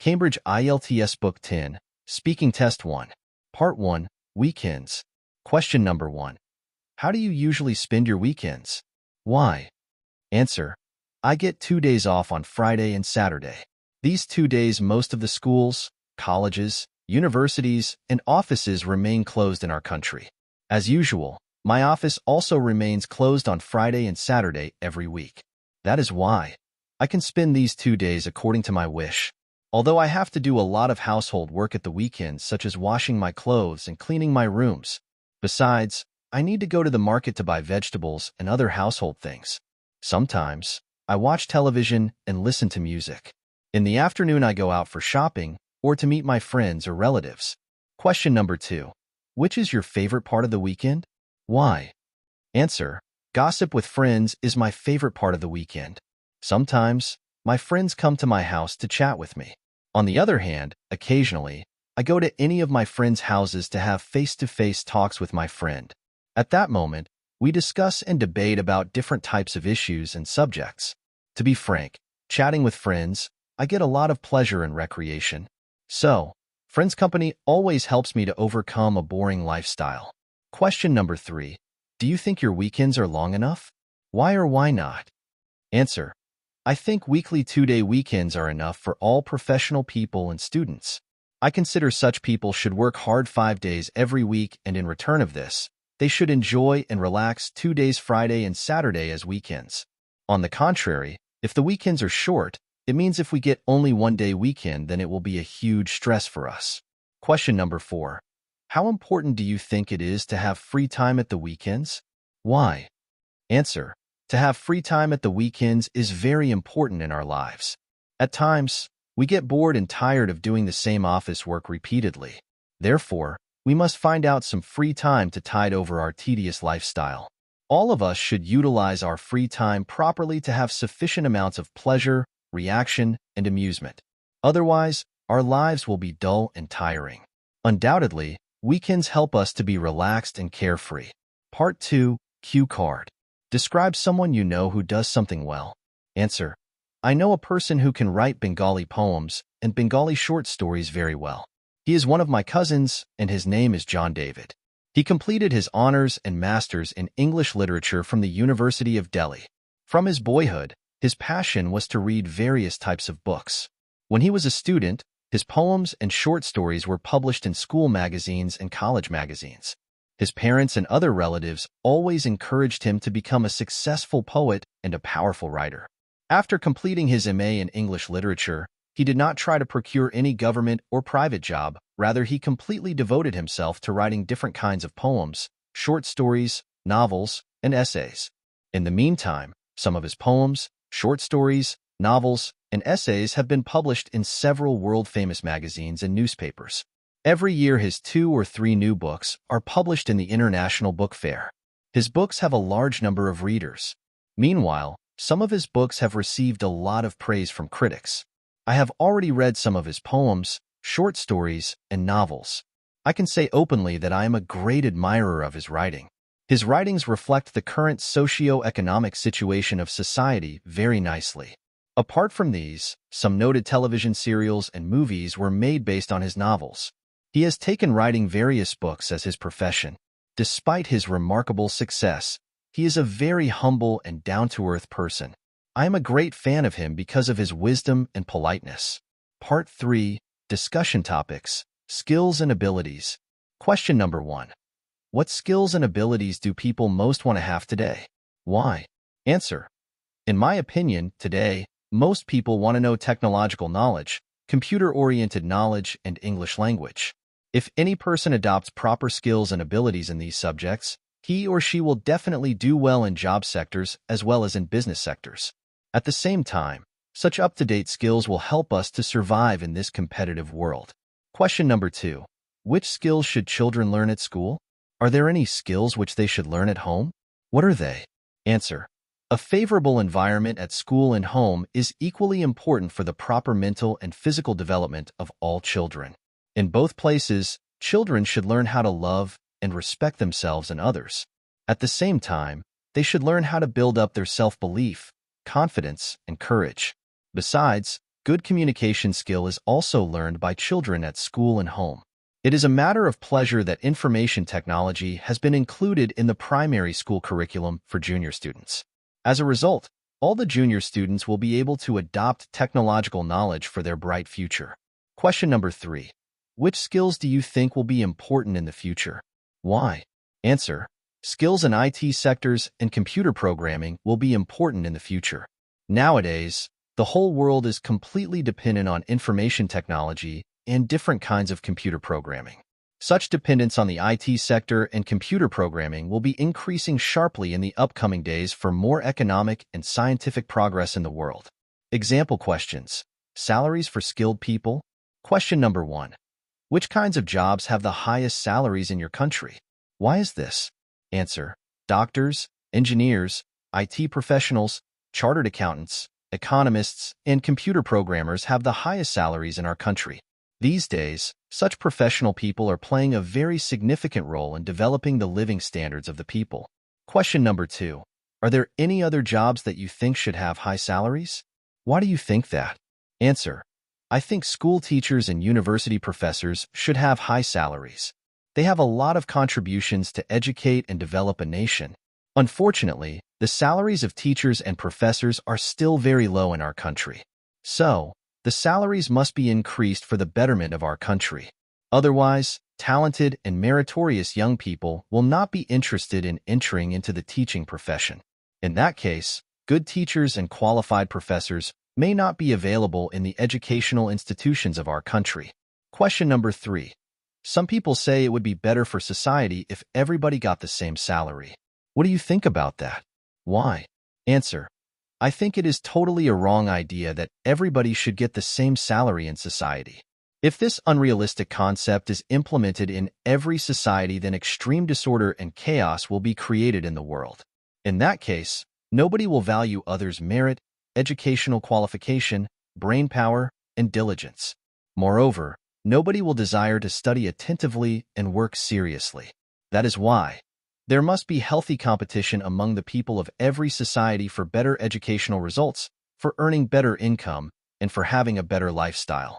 Cambridge IELTS Book 10, Speaking Test 1, Part 1, Weekends. Question number 1. How do you usually spend your weekends? Why? Answer. I get 2 days off on Friday and Saturday. These 2 days, most of the schools, colleges, universities, and offices remain closed in our country. As usual, my office also remains closed on Friday and Saturday every week. That is why I can spend these 2 days according to my wish. Although I have to do a lot of household work at the weekends, such as washing my clothes and cleaning my rooms. Besides, I need to go to the market to buy vegetables and other household things. Sometimes, I watch television and listen to music. In the afternoon, I go out for shopping or to meet my friends or relatives. Question number 2. Which is your favorite part of the weekend? Why? Answer. Gossip with friends is my favorite part of the weekend. Sometimes, my friends come to my house to chat with me. On the other hand, occasionally, I go to any of my friends' houses to have face-to-face talks with my friend. At that moment, we discuss and debate about different types of issues and subjects. To be frank, chatting with friends, I get a lot of pleasure and recreation. So, friends' company always helps me to overcome a boring lifestyle. Question number 3. Do you think your weekends are long enough? Why or why not? Answer. I think weekly 2-day weekends are enough for all professional people and students. I consider such people should work hard 5 days every week, and in return of this, they should enjoy and relax 2 days Friday and Saturday as weekends. On the contrary, if the weekends are short, it means if we get only 1 day weekend, then it will be a huge stress for us. Question number 4. How important do you think it is to have free time at the weekends? Why? Answer. To have free time at the weekends is very important in our lives. At times, we get bored and tired of doing the same office work repeatedly. Therefore, we must find out some free time to tide over our tedious lifestyle. All of us should utilize our free time properly to have sufficient amounts of pleasure, reaction, and amusement. Otherwise, our lives will be dull and tiring. Undoubtedly, weekends help us to be relaxed and carefree. Part 2, Cue card. Describe someone you know who does something well. Answer. I know a person who can write Bengali poems and Bengali short stories very well. He is one of my cousins, and his name is John David. He completed his honors and masters in English literature from the University of Delhi. From his boyhood, his passion was to read various types of books. When he was a student, his poems and short stories were published in school magazines and college magazines. His parents and other relatives always encouraged him to become a successful poet and a powerful writer. After completing his MA in English literature, he did not try to procure any government or private job. Rather, he completely devoted himself to writing different kinds of poems, short stories, novels, and essays. In the meantime, some of his poems, short stories, novels, and essays have been published in several world-famous magazines and newspapers. Every year, his 2 or 3 new books are published in the International Book Fair. His books have a large number of readers. Meanwhile, some of his books have received a lot of praise from critics. I have already read some of his poems, short stories, and novels. I can say openly that I am a great admirer of his writing. His writings reflect the current socio-economic situation of society very nicely. Apart from these, some noted television serials and movies were made based on his novels. He has taken writing various books as his profession. Despite his remarkable success, he is a very humble and down-to-earth person. I am a great fan of him because of his wisdom and politeness. Part 3, Discussion Topics, Skills and Abilities. Question number 1. What skills and abilities do people most want to have today? Why? Answer. In my opinion, today, most people want to know technological knowledge, computer-oriented knowledge, and English language. If any person adopts proper skills and abilities in these subjects, he or she will definitely do well in job sectors as well as in business sectors. At the same time, such up-to-date skills will help us to survive in this competitive world. Question number 2. Which skills should children learn at school? Are there any skills which they should learn at home? What are they? Answer. A favorable environment at school and home is equally important for the proper mental and physical development of all children. In both places, children should learn how to love and respect themselves and others. At the same time, they should learn how to build up their self-belief, confidence, and courage. Besides, Good communication skill is also learned by children at school and home. It is a matter of pleasure that information technology has been included in the primary school curriculum for junior students. As a result, all the junior students will be able to adopt technological knowledge for their bright future. Question number 3. Which skills do you think will be important in the future? Why? Answer: skills in IT sectors and computer programming will be important in the future. Nowadays, the whole world is completely dependent on information technology and different kinds of computer programming. Such dependence on the IT sector and computer programming will be increasing sharply in the upcoming days for more economic and scientific progress in the world. Example questions. Salaries for skilled people. Question number 1. Which kinds of jobs have the highest salaries in your country? Why is this? Answer: doctors, engineers, IT professionals, chartered accountants, economists, and computer programmers have the highest salaries in our country. These days, such professional people are playing a very significant role in developing the living standards of the people. Question number 2. Are there any other jobs that you think should have high salaries? Why do you think that? Answer: I think school teachers and university professors should have high salaries. They have a lot of contributions to educate and develop a nation. Unfortunately, the salaries of teachers and professors are still very low in our country. So, the salaries must be increased for the betterment of our country. Otherwise, talented and meritorious young people will not be interested in entering into the teaching profession. In that case, good teachers and qualified professors may not be available in the educational institutions of our country. Question number 3. Some people say it would be better for society if everybody got the same salary. What do you think about that? Why? Answer: I think it is totally a wrong idea that everybody should get the same salary in society. If this unrealistic concept is implemented in every society, then extreme disorder and chaos will be created in the world. In that case, nobody will value others' merit, educational qualification, brain power, and diligence. Moreover, nobody will desire to study attentively and work seriously. That is why there must be healthy competition among the people of every society for better educational results, for earning better income, and for having a better lifestyle.